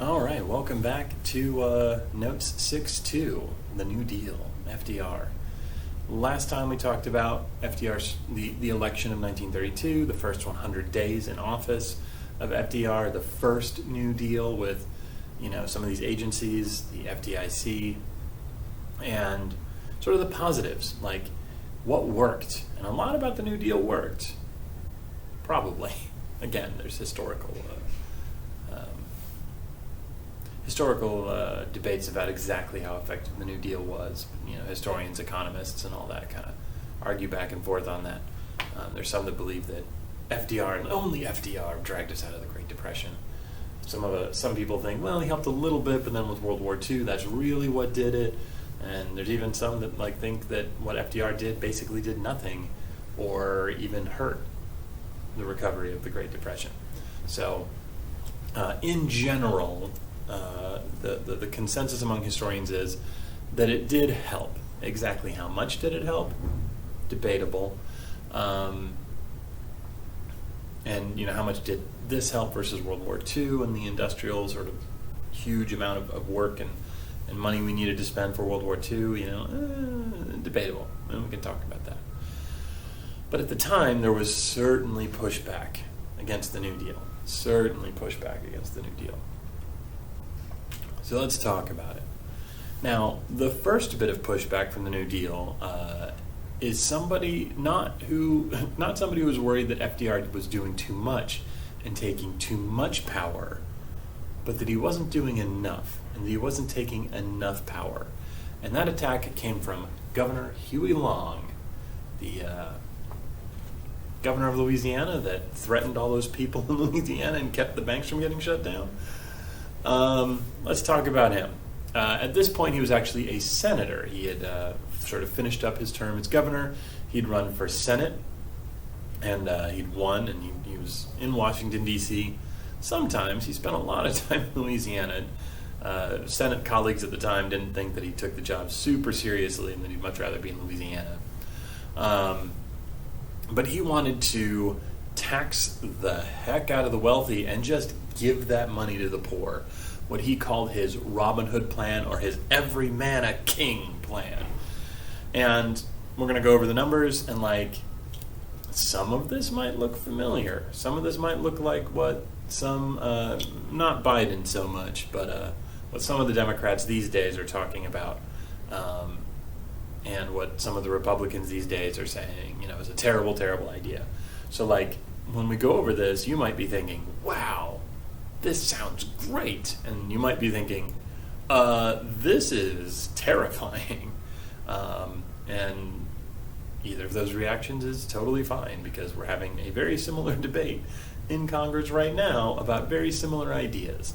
All right, welcome back to Notes 6-2, the New Deal, FDR. Last time we talked about FDR's the election of 1932, the first 100 days in office of FDR, the first New Deal with, some of these agencies, the FDIC, and sort of the positives, like what worked. And a lot about the New Deal worked, probably. Again, there's historical debates about exactly how effective the New Deal was. Historians, economists, and all that kind of argue back and forth on that. There's some that believe that FDR and only FDR dragged us out of the Great Depression. Some people think, well, he helped a little bit, but then with World War II, that's really what did it. And there's even some that think that what FDR did basically did nothing, or even hurt the recovery of the Great Depression. So, in general, the consensus among historians is that it did help. Exactly how much did it help? Debatable. And how much did this help versus World War II and the industrial sort of huge amount of work and money we needed to spend for World War II, debatable. And we can talk about that. But at the time, there was certainly pushback against the New Deal. So let's talk about it. Now, the first bit of pushback from the New Deal is somebody not somebody who was worried that FDR was doing too much and taking too much power, but that he wasn't doing enough and that he wasn't taking enough power. And that attack came from Governor Huey Long, the governor of Louisiana that threatened all those people in Louisiana and kept the banks from getting shut down. Let's talk about him. At this point, he was actually a senator. He had sort of finished up his term as governor. He'd run for Senate, and he'd won, and he was in Washington, D.C. Sometimes he spent a lot of time in Louisiana. Senate colleagues at the time didn't think that he took the job super seriously and that he'd much rather be in Louisiana. But he wanted to tax the heck out of the wealthy and just give that money to the poor. What he called his Robin Hood plan, or his every man a king plan. And we're going to go over the numbers, and some of this might look familiar. Some of this might look like what some, not Biden so much, but what some of the Democrats these days are talking about. And what some of the Republicans these days are saying, is a terrible, terrible idea. So when we go over this, you might be thinking, wow, this sounds great. And you might be thinking, this is terrifying. And either of those reactions is totally fine, because we're having a very similar debate in Congress right now about very similar ideas.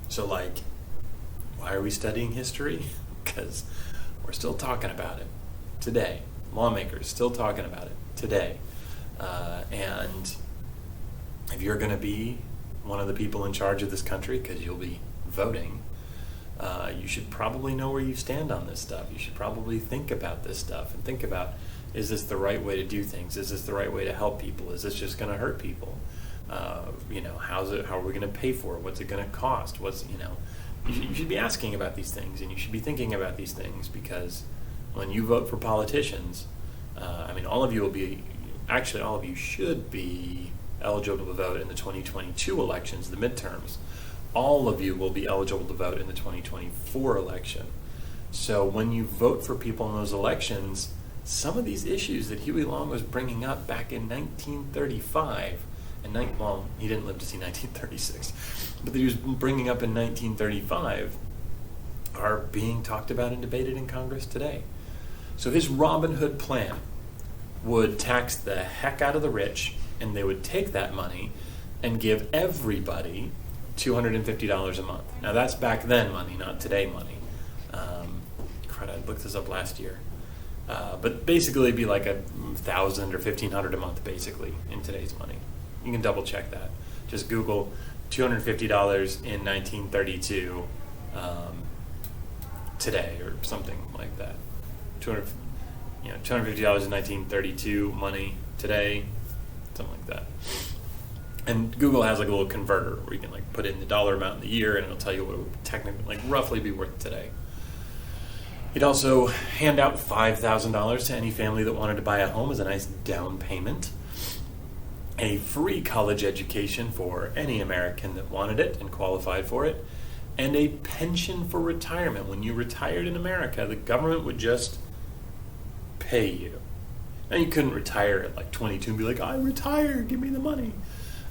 So why are we studying history? Because we're still talking about it today. Lawmakers still talking about it today. And if you're going to be one of the people in charge of this country, because you'll be voting, you should probably know where you stand on this stuff. You should probably think about this stuff and think about, is this the right way to do things? Is this the right way to help people? Is this just going to hurt people? How are we going to pay for it? What's it going to cost? You should be asking about these things, and you should be thinking about these things, because when you vote for politicians, all of you should be eligible to vote in the 2022 elections, the midterms. All of you will be eligible to vote in the 2024 election. So when you vote for people in those elections, some of these issues that Huey Long was bringing up back in 1935, he didn't live to see 1936, but that he was bringing up in 1935 are being talked about and debated in Congress today. So his Robin Hood plan would tax the heck out of the rich, and they would take that money and give everybody $250 a month. Now that's back then money, not today money. I looked this up last year. But basically it'd be like $1,000 or $1,500 a month, basically, in today's money. You can double check that. Just Google $250 in 1932 today, or something like that. $250 in 1932 money today, something like that. And Google has like a little converter where you can like put in the dollar amount in the year, and it'll tell you what it would technically, like, roughly be worth today. He'd also hand out $5,000 to any family that wanted to buy a home as a nice down payment, a free college education for any American that wanted it and qualified for it, and a pension for retirement. When you retired in America, the government would just pay you. Now, you couldn't retire at like 22 and be like, I retire, give me the money.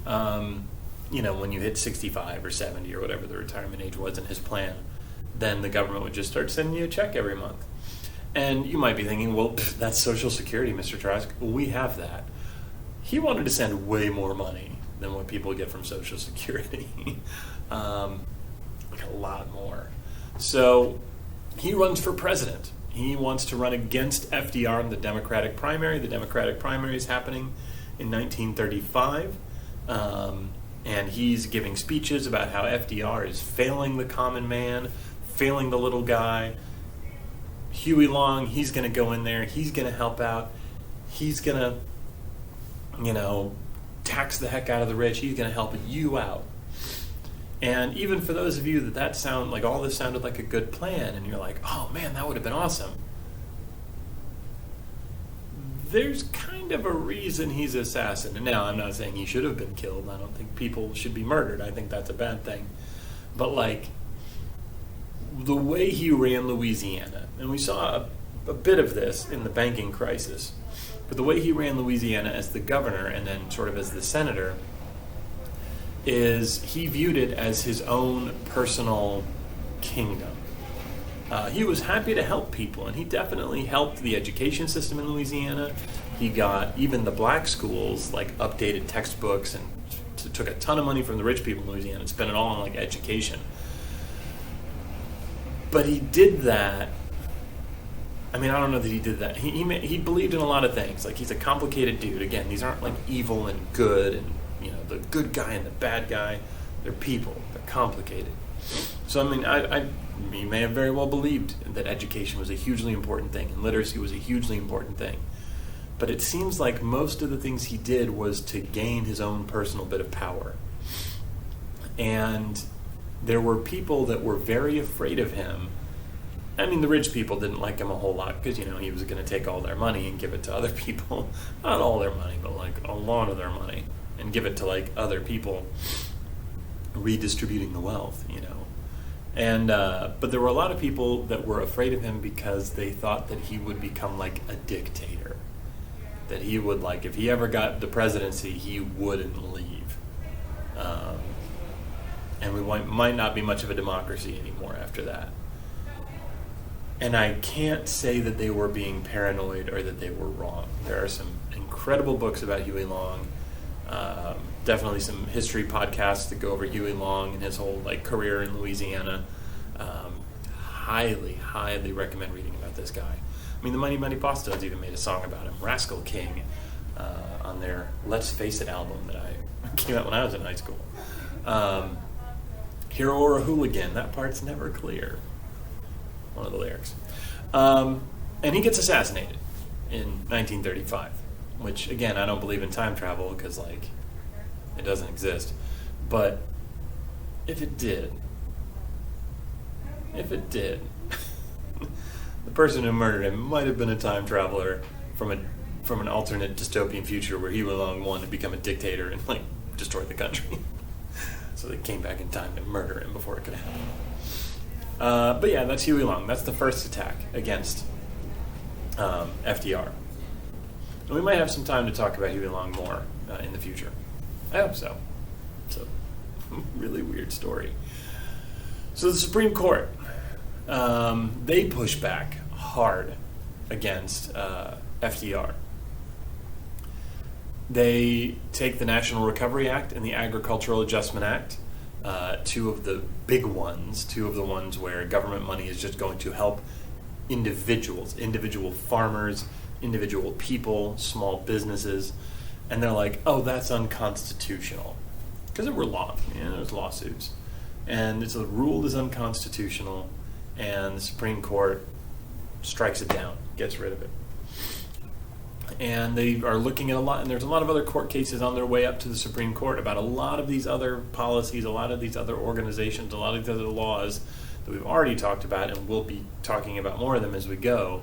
When you hit 65 or 70 or whatever the retirement age was in his plan, then the government would just start sending you a check every month. And you might be thinking, well, that's Social Security, Mr. Trask. We have that. He wanted to send way more money than what people get from Social Security. Like a lot more. So he runs for president. He wants to run against FDR in the Democratic primary. The Democratic primary is happening in 1935. And he's giving speeches about how FDR is failing the common man, failing the little guy. Huey Long, he's going to go in there. He's going to help out. He's going to, tax the heck out of the rich. He's going to help you out. And even for those of you that sound like all this sounded like a good plan, and you're like, oh man, that would have been awesome. There's kind of a reason he's assassin. And now I'm not saying he should have been killed. I don't think people should be murdered. I think that's a bad thing. But the way he ran Louisiana, and we saw a bit of this in the banking crisis, but the way he ran Louisiana as the governor and then sort of as the senator, is he viewed it as his own personal kingdom. He was happy to help people, and he definitely helped the education system in Louisiana. He got even the black schools updated textbooks, and took a ton of money from the rich people in Louisiana and spent it all on education. But he did that. I mean, I don't know that he did that. He believed in a lot of things. He's a complicated dude. Again, these aren't evil and good, and the good guy and the bad guy. They're people. They're complicated. So he may have very well believed that education was a hugely important thing and literacy was a hugely important thing. But it seems like most of the things he did was to gain his own personal bit of power. And there were people that were very afraid of him. I mean, the rich people didn't like him a whole lot because, he was going to take all their money and give it to other people. Not all their money, but a lot of their money. And give it to other people, redistributing the wealth, And but there were a lot of people that were afraid of him because they thought that he would become a dictator. That he would if he ever got the presidency, he wouldn't leave. And we might not be much of a democracy anymore after that. And I can't say that they were being paranoid or that they were wrong. There are some incredible books about Huey Long. Definitely some history podcasts that go over Huey Long and his whole career in Louisiana. Highly, highly recommend reading about this guy. I mean, the Mighty Mighty Bosstones even made a song about him, Rascal King, on their Let's Face It album that came out when I was in high school. Hero or a Hooligan, that part's never clear. One of the lyrics. And he gets assassinated in 1935, which, again, I don't believe in time travel because, it doesn't exist. But if it did, the person who murdered him might have been a time traveler from an alternate dystopian future where Huey Long wanted to become a dictator and destroy the country. So they came back in time to murder him before it could happen. But yeah, that's Huey Long. That's the first attack against FDR. And we might have some time to talk about Huey Long more in the future. I hope so. It's a really weird story. So the Supreme Court, they push back hard against FDR. They take the National Recovery Act and the Agricultural Adjustment Act, two of the big ones, two of the ones where government money is just going to help individuals, individual farmers, individual people, small businesses, and they're like, oh, that's unconstitutional. Because there were there's lawsuits. And it's ruled as unconstitutional, and the Supreme Court strikes it down, gets rid of it. and they are looking at a lot, and there's a lot of other court cases on their way up to the Supreme Court about a lot of these other policies, a lot of these other organizations, a lot of these other laws that we've already talked about, and we'll be talking about more of them as we go.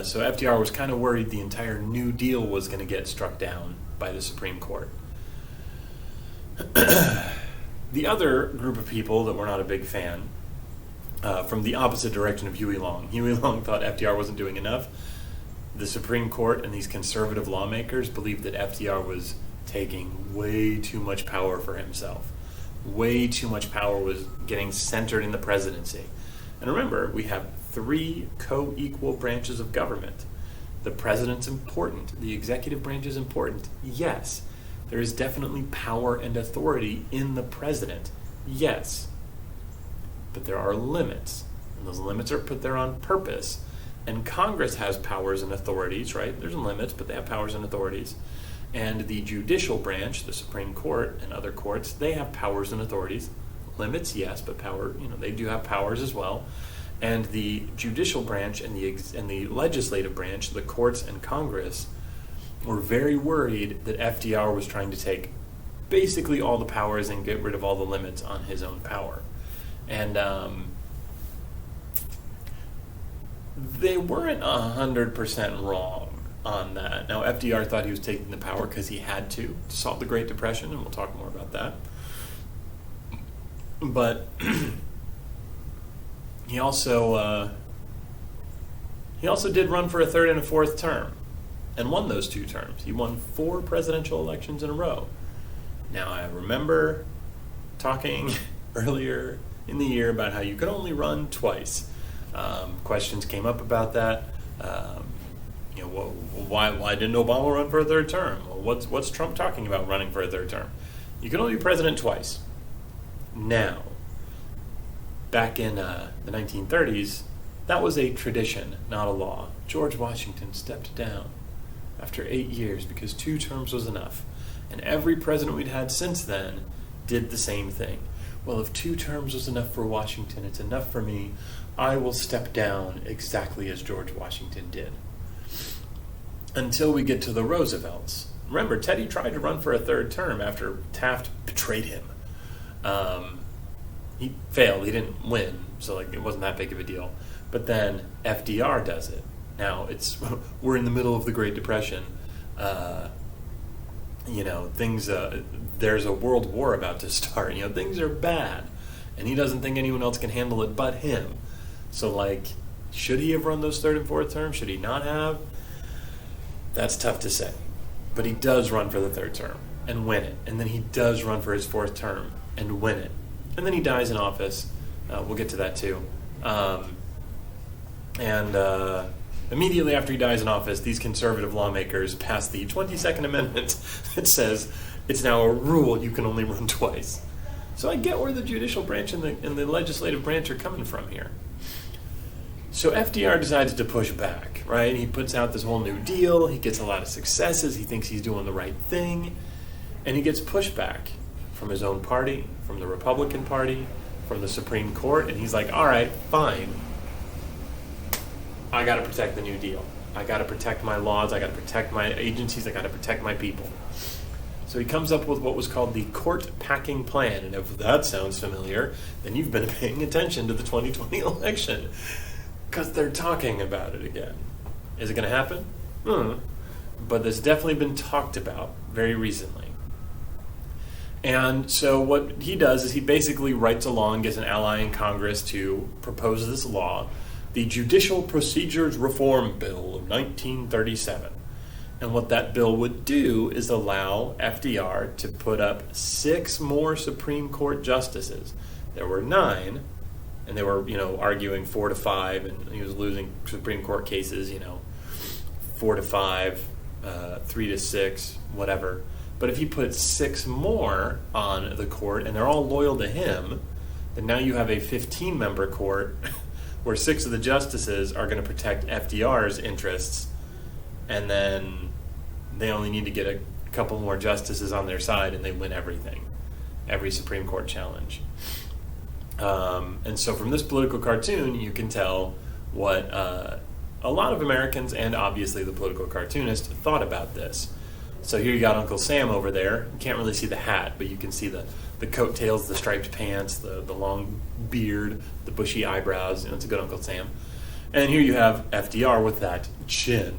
So FDR was kind of worried the entire New Deal was going to get struck down by the Supreme Court. The other group of people that were not a big fan, from the opposite direction of Huey Long. Huey Long thought FDR wasn't doing enough. The Supreme Court and these conservative lawmakers believed that FDR was taking way too much power for himself. Way too much power was getting centered in the presidency. And remember, we have 3 co-equal branches of government. The president's important. The executive branch is important. Yes. There is definitely power and authority in the president. Yes. But there are limits, and those limits are put there on purpose. And Congress has powers and authorities, right? There's limits, but they have powers and authorities. And the judicial branch, the Supreme Court and other courts, they have powers and authorities. Limits, yes, but power, they do have powers as well. And the judicial branch and the legislative branch, the courts and Congress, were very worried that FDR was trying to take basically all the powers and get rid of all the limits on his own power. And they weren't 100% wrong on that. Now, FDR thought he was taking the power because he had to solve the Great Depression, and we'll talk more about that. But he also did run for a 3rd and a 4th term, and won those 2 terms. He won 4 presidential elections in a row. Now, I remember talking earlier in the year about how you could only run twice. Questions came up about that. Why didn't Obama run for a 3rd term? Well, what's Trump talking about running for a 3rd term? You can only be president twice. Now, back in the 1930s, that was a tradition, not a law. George Washington stepped down after 8 years because 2 terms was enough. And every president we'd had since then did the same thing. Well, if 2 terms was enough for Washington, it's enough for me. I will step down exactly as George Washington did. Until we get to the Roosevelts. Remember, Teddy tried to run for a 3rd term after Taft betrayed him. He failed. He didn't win, so it wasn't that big of a deal. But then FDR does it. Now, we're in the middle of the Great Depression. There's a world war about to start. Things are bad. And he doesn't think anyone else can handle it but him. So, should he have run those 3rd and 4th terms? Should he not have? That's tough to say. But he does run for the 3rd term and win it. And then he does run for his 4th term and win it. And then he dies in office. We'll get to that too. Immediately after he dies in office, these conservative lawmakers pass the 22nd Amendment that says it's now a rule you can only run twice. So I get where the judicial branch and the legislative branch are coming from here. So FDR decides to push back, right? He puts out this whole New Deal. He gets a lot of successes. He thinks he's doing the right thing. And he gets pushback from his own party, from the Republican Party, from the Supreme Court. And he's like, all right, fine. I got to protect the New Deal. I got to protect my laws. I got to protect my agencies. I got to protect my people. So he comes up with what was called the court packing plan. And if that sounds familiar, then you've been paying attention to the 2020 election. Because they're talking about it again. Is it going to happen? But it's definitely been talked about very recently. And so what he does is he basically writes a law and gets an ally in Congress to propose this law, the Judicial Procedures Reform Bill of 1937. And what that bill would do is allow FDR to put up 6 more Supreme Court justices. There were 9, and they were, arguing 4 to 5, and he was losing Supreme Court cases, 4 to 5, 3 to 6, whatever. But if he put 6 more on the court, and they're all loyal to him, then now you have a 15-member court where 6 of the justices are going to protect FDR's interests, and then they only need to get a couple more justices on their side, and they win everything, every Supreme Court challenge. And so from this political cartoon, you can tell what a a lot of Americans, and obviously the political cartoonist, thought about this. So here you got Uncle Sam over there. You can't really see the hat, but you can see the coattails, the striped pants, the long beard, the bushy eyebrows. It's a good Uncle Sam. And here you have FDR with that chin.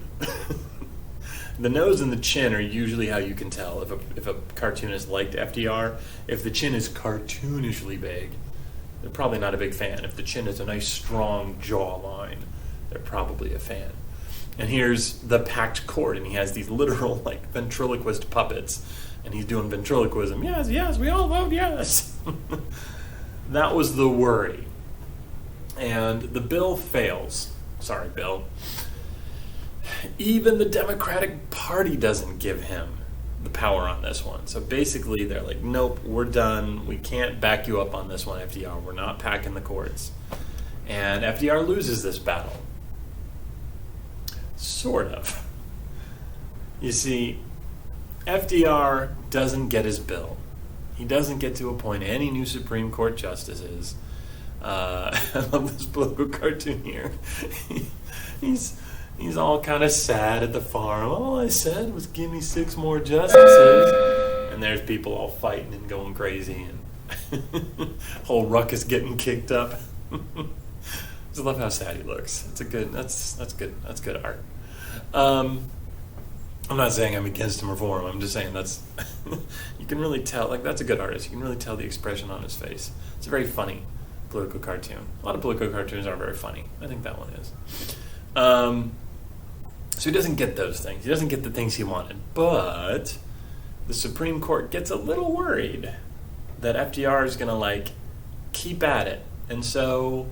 The nose and the chin are usually how you can tell if a cartoonist liked FDR. If the chin is cartoonishly big, they're probably not a big fan. If the chin is a nice strong jawline, they're probably a fan. And here's the packed court, and he has these literal ventriloquist puppets, and he's doing ventriloquism. Yes, yes, we all vote yes. That was the worry. And the bill fails. Sorry, Bill. Even the Democratic Party doesn't give him the power on this one. So basically they're like, nope, we're done. We can't back you up on this one, FDR. We're not packing the courts. And FDR loses this battle. Sort of. You see, FDR doesn't get his bill. He doesn't get to appoint any new Supreme Court justices. I love this political cartoon here. He's all kind of sad at the farm. All I said was give me 6 more justices. And there's people all fighting and going crazy, and whole ruckus getting kicked up. I love how sad he looks. That's good art. I'm not saying I'm against him or for him. I'm just saying that's you can really tell. That's a good artist. You can really tell the expression on his face. It's a very funny political cartoon. A lot of political cartoons are very funny. I think that one is. So he doesn't get those things. He doesn't get the things he wanted. But the Supreme Court gets a little worried that FDR is going to keep at it. And so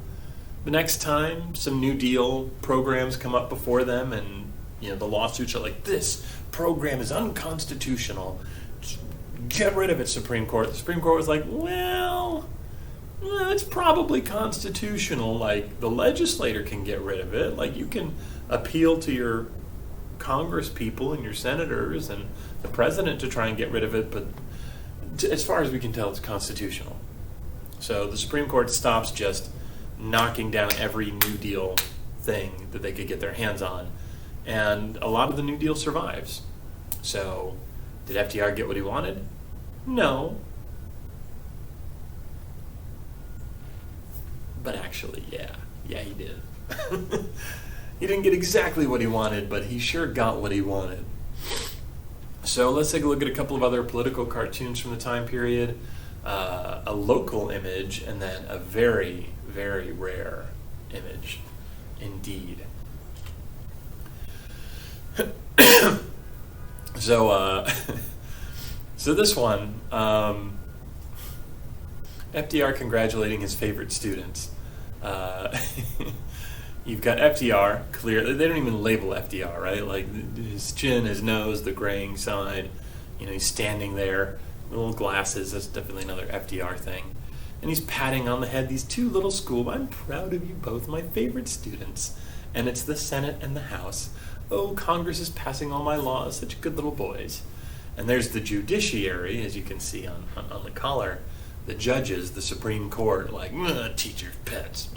the next time some New Deal programs come up before them, and the lawsuits are like, this program is unconstitutional, get rid of it, Supreme Court. The Supreme Court was like, well, it's probably constitutional. The legislator can get rid of it. You can appeal to your Congress people and your senators and the president to try and get rid of it, but as far as we can tell, it's constitutional. So the Supreme Court stops just knocking down every New Deal thing that they could get their hands on, and a lot of the New Deal survives. So did FDR get what he wanted? No. But actually, yeah, he did. He didn't get exactly what he wanted, but he sure got what he wanted. So let's take a look at a couple of other political cartoons from the time period. A local image, and then a very, very rare image indeed. So this one, FDR congratulating his favorite students. You've got FDR, clear. They don't even label FDR, right? His chin, his nose, the graying side. He's standing there, little glasses. That's definitely another FDR thing. And he's patting on the head these 2 little I'm proud of you both, my favorite students. And it's the Senate and the House. Oh, Congress is passing all my laws, such good little boys. And there's the judiciary, as you can see on the collar. The judges, the Supreme Court, teacher's pets.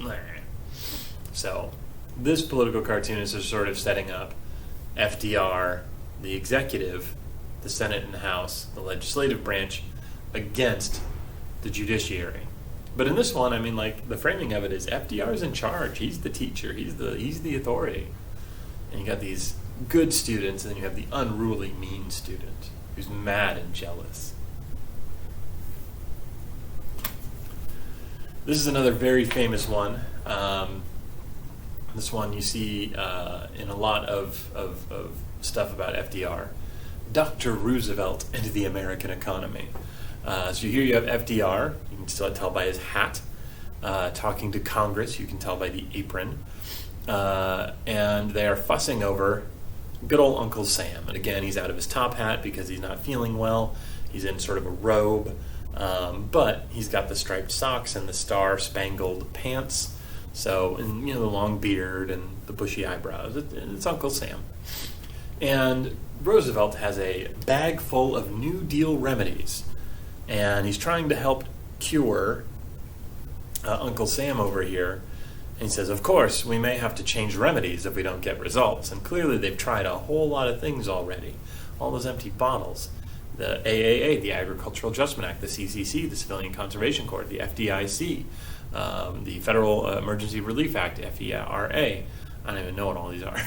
So this political cartoonist is sort of setting up FDR, the executive, the Senate and the House, the legislative branch, against the judiciary. But in this one, the framing of it is FDR's in charge. He's the teacher. He's the authority. And you got these good students, and then you have the unruly, mean student who's mad and jealous. This is another very famous one. This one you see in a lot of stuff about FDR. Dr. Roosevelt and the American economy. So here you have FDR. You can still tell by his hat. Talking to Congress. You can tell by the apron. And they are fussing over good old Uncle Sam. And again, he's out of his top hat because he's not feeling well. He's in sort of a robe. But he's got the striped socks and the star-spangled pants. So, and the long beard and the bushy eyebrows. It's Uncle Sam. And Roosevelt has a bag full of New Deal remedies. And he's trying to help cure Uncle Sam over here. And he says, of course, we may have to change remedies if we don't get results. And clearly they've tried a whole lot of things already. All those empty bottles. The AAA, the Agricultural Adjustment Act, the CCC, the Civilian Conservation Corps, the FDIC, the Federal Emergency Relief Act, FERA. I don't even know what all these are.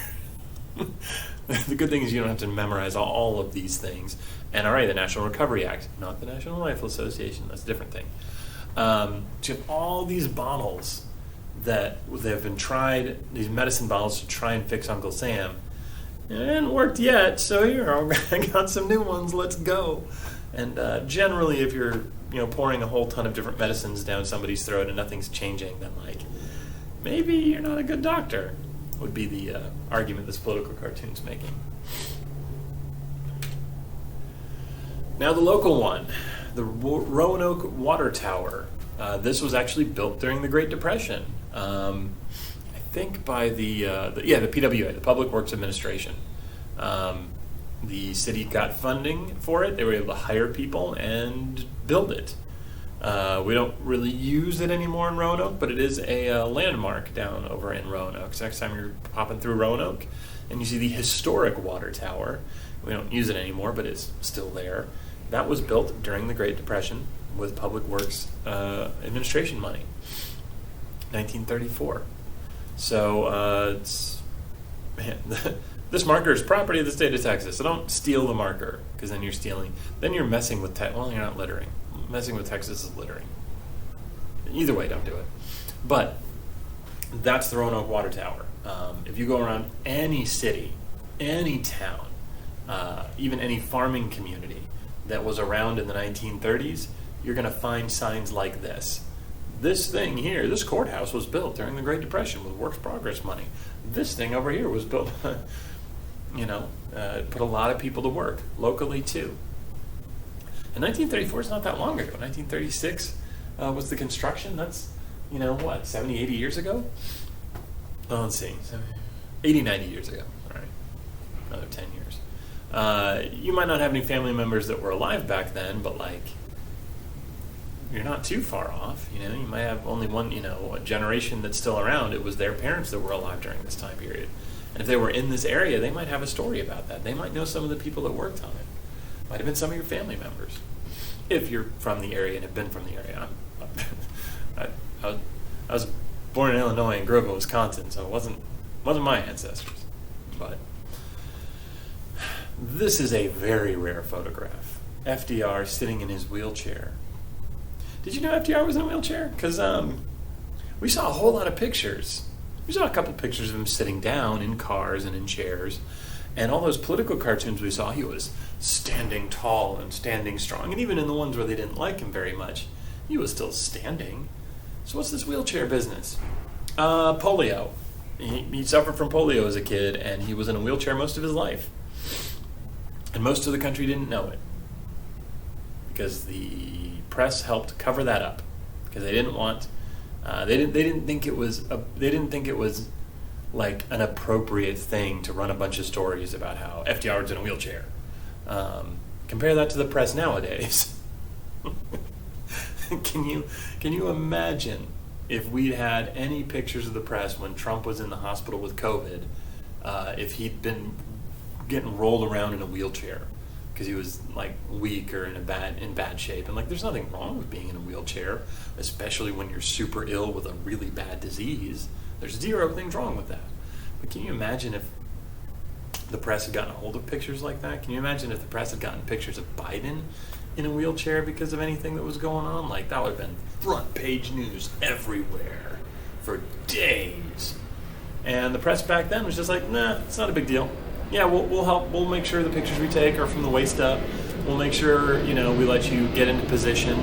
The good thing is you don't have to memorize all of these things. NRA, the National Recovery Act, not the National Rifle Association, that's a different thing. So you have all these bottles that have been tried, these medicine bottles to try and fix Uncle Sam. It hasn't worked yet, so here, I got some new ones, let's go. And generally, if you're pouring a whole ton of different medicines down somebody's throat and nothing's changing, then maybe you're not a good doctor, would be the argument this political cartoon's making. Now the local one, the Roanoke Water Tower. This was actually built during the Great Depression. I think by the PWA, the Public Works Administration. The city got funding for it. They were able to hire people and build it. We don't really use it anymore in Roanoke, but it is a landmark down over in Roanoke. So next time you're popping through Roanoke and you see the historic water tower, we don't use it anymore, but it's still there. That was built during the Great Depression with Public Works Administration money, 1934. So this marker is property of the state of Texas. So don't steal the marker, because then you're stealing. Then you're messing with you're not littering. Messing with Texas is littering. Either way, don't do it. But that's the Roanoke Water Tower. If you go around any city, any town, even any farming community that was around in the 1930s, you're going to find signs like this. This thing here, this courthouse was built during the Great Depression with works progress money. This thing over here was built, put a lot of people to work, locally too. And 1934 is not that long ago. 1936 was the construction. That's, 70, 80 years ago? Oh, let's see. 80, 90 years ago. All right. Another 10 years. You might not have any family members that were alive back then, but you're not too far off. You might have only one, a generation that's still around. It was their parents that were alive during this time period. And if they were in this area, they might have a story about that. They might know some of the people that worked on it. Might have been some of your family members, if you're from the area and have been from the area. I was born in Illinois and grew up in Wisconsin, so it wasn't my ancestors. But this is a very rare photograph. FDR sitting in his wheelchair. Did you know FDR was in a wheelchair? Because we saw a whole lot of pictures. We saw a couple pictures of him sitting down in cars and in chairs. And all those political cartoons we saw, he was standing tall and standing strong. And even in the ones where they didn't like him very much, he was still standing. So what's this wheelchair business? Polio. He suffered from polio as a kid, and he was in a wheelchair most of his life. And most of the country didn't know it, because the press helped cover that up, because they didn't want. They didn't think it was like an appropriate thing to run a bunch of stories about how FDR was in a wheelchair. Compare that to the press nowadays. Can you imagine if we'd had any pictures of the press when Trump was in the hospital with COVID, if he'd been getting rolled around in a wheelchair because he was weak or in bad shape? And there's nothing wrong with being in a wheelchair, especially when you're super ill with a really bad disease. There's zero things wrong with that. But can you imagine if the press had gotten a hold of pictures like that? Can you imagine if the press had gotten pictures of Biden in a wheelchair because of anything that was going on? That would have been front page news everywhere for days. And the press back then was just nah, it's not a big deal. Yeah, we'll help. We'll make sure the pictures we take are from the waist up. We'll make sure, we let you get into position.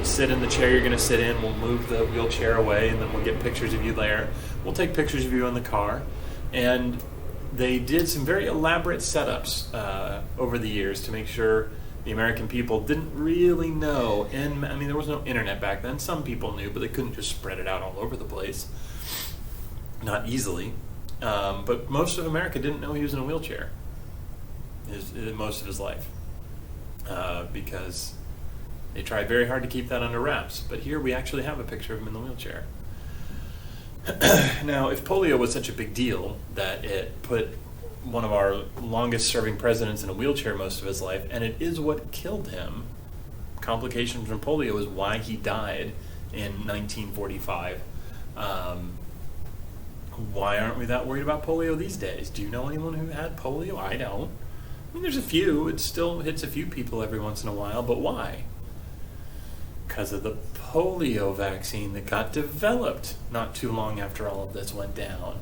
Sit in the chair you're going to sit in. We'll move the wheelchair away, and then we'll get pictures of you there. We'll take pictures of you in the car. And they did some very elaborate setups over the years to make sure the American people didn't really know. And there was no internet back then. Some people knew, but they couldn't just spread it out all over the place. Not easily. But most of America didn't know he was in a wheelchair most of his life, because they tried very hard to keep that under wraps. But here we actually have a picture of him in the wheelchair. Now, if polio was such a big deal that it put one of our longest serving presidents in a wheelchair most of his life, and it is what killed him, complications from polio is why he died in 1945. Why aren't we that worried about polio these days? Do you know anyone who had polio? I don't. I mean, there's a few. It still hits a few people every once in a while, but why? Because of the polio vaccine that got developed not too long after all of this went down.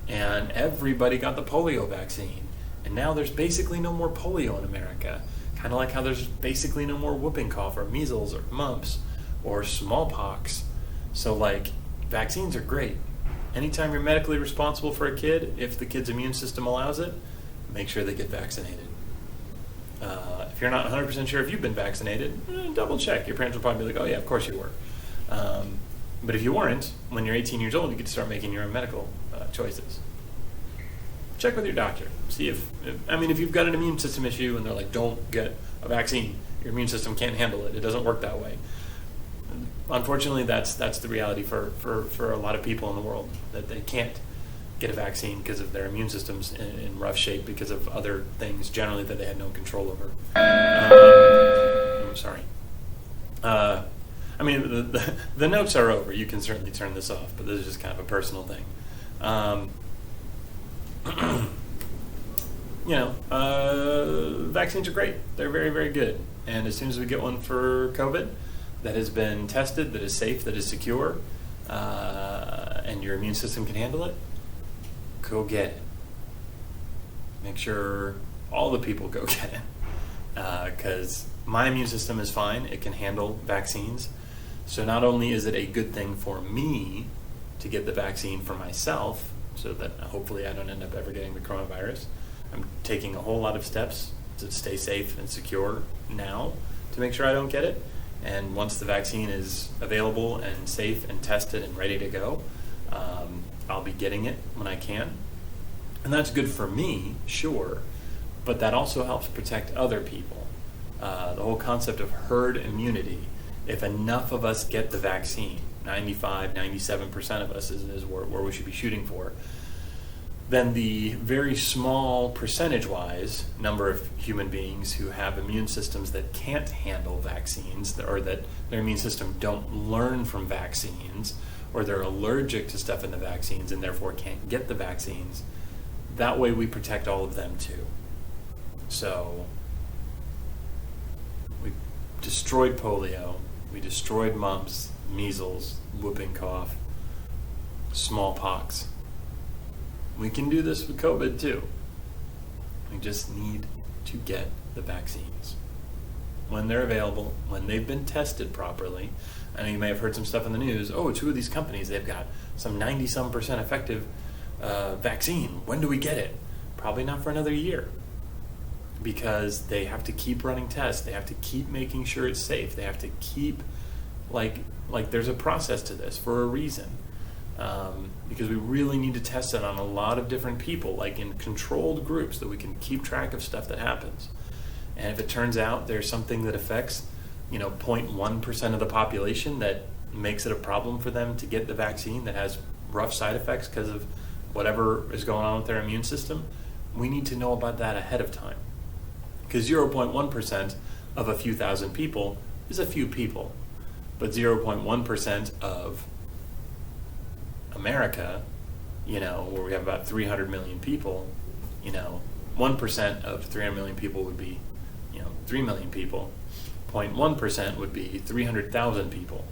And everybody got the polio vaccine. And now there's basically no more polio in America. Kind of like how there's basically no more whooping cough or measles or mumps or smallpox. So, like, vaccines are great. Anytime you're medically responsible for a kid, if the kid's immune system allows it, make sure they get vaccinated. If you're not 100% sure if you've been vaccinated, double check. Your parents will probably be like, oh yeah, of course you were. But if you weren't, when you're 18 years old, you get to start making your own medical choices. Check with your doctor. See if you've got an immune system issue and they're like, don't get a vaccine. Your immune system can't handle it. It doesn't work that way. Unfortunately, that's the reality for a lot of people in the world, that they can't get a vaccine because of their immune systems in rough shape because of other things generally that they had no control over. I'm sorry. The notes are over. You can certainly turn this off, but this is just kind of a personal thing. Vaccines are great. They're very, very good. And as soon as we get one for COVID that has been tested, that is safe, that is secure, and your immune system can handle it, go get it. Make sure all the people go get it. Because my immune system is fine. It can handle vaccines. So not only is it a good thing for me to get the vaccine for myself, so that hopefully I don't end up ever getting the coronavirus, I'm taking a whole lot of steps to stay safe and secure now to make sure I don't get it. And once the vaccine is available and safe and tested and ready to go, I'll be getting it when I can. And that's good for me, sure, but that also helps protect other people. The whole concept of herd immunity, if enough of us get the vaccine, 95, 97% of us is where we should be shooting for, then the very small percentage-wise number of human beings who have immune systems that can't handle vaccines, or that their immune system don't learn from vaccines, or they're allergic to stuff in the vaccines and therefore can't get the vaccines, that way we protect all of them too. So we destroyed polio, we destroyed mumps, measles, whooping cough, smallpox. We can do this with COVID too. We just need to get the vaccines when they're available, when they've been tested properly. I know you may have heard some stuff in the news. Oh, two of these companies, they've got some 90-some% effective vaccine. When do we get it? Probably not for another year, because they have to keep running tests. They have to keep making sure it's safe. They have to keep, like there's a process to this for a reason. Because we really need to test it on a lot of different people, like in controlled groups, that we can keep track of stuff that happens. And if it turns out there's something that affects 0.1% of the population that makes it a problem for them to get the vaccine, that has rough side effects because of whatever is going on with their immune system, we need to know about that ahead of time. Because 0.1% of a few thousand people is a few people, but 0.1% of America, where we have about 300 million people, 1% of 300 million people would be, 3 million people. 0.1% would be 300,000 people.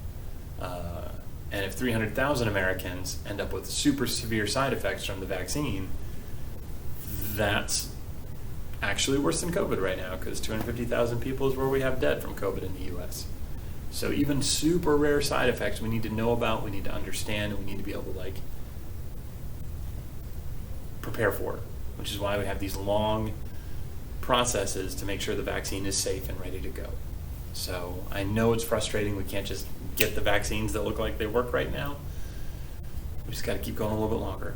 And if 300,000 Americans end up with super severe side effects from the vaccine, that's actually worse than COVID right now, because 250,000 people is where we have dead from COVID in the U.S. So even super rare side effects we need to know about, we need to understand, and we need to be able to prepare for it, which is why we have these long processes to make sure the vaccine is safe and ready to go. So I know it's frustrating. We can't just get the vaccines that look like they work right now. We just got to keep going a little bit longer.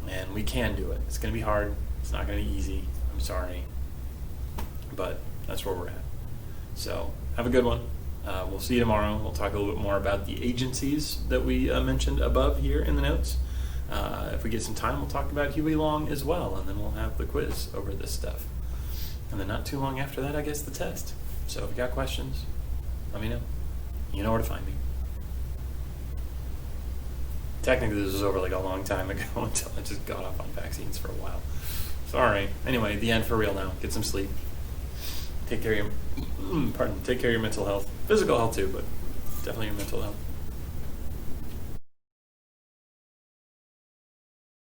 And we can do it. It's going to be hard. It's not going to be easy. I'm sorry. But that's where we're at. So have a good one. We'll see you tomorrow. We'll talk a little bit more about the agencies that we mentioned above here in the notes. If we get some time, we'll talk about Huey Long as well, and then we'll have the quiz over this stuff. And then not too long after that, I guess, the test. So if you got questions, let me know. You know where to find me. Technically, this was over like a long time ago until I just got off on vaccines for a while. Sorry. Anyway, the end for real now. Get some sleep. Take care of your mental health. Physical health too, but definitely your mental health.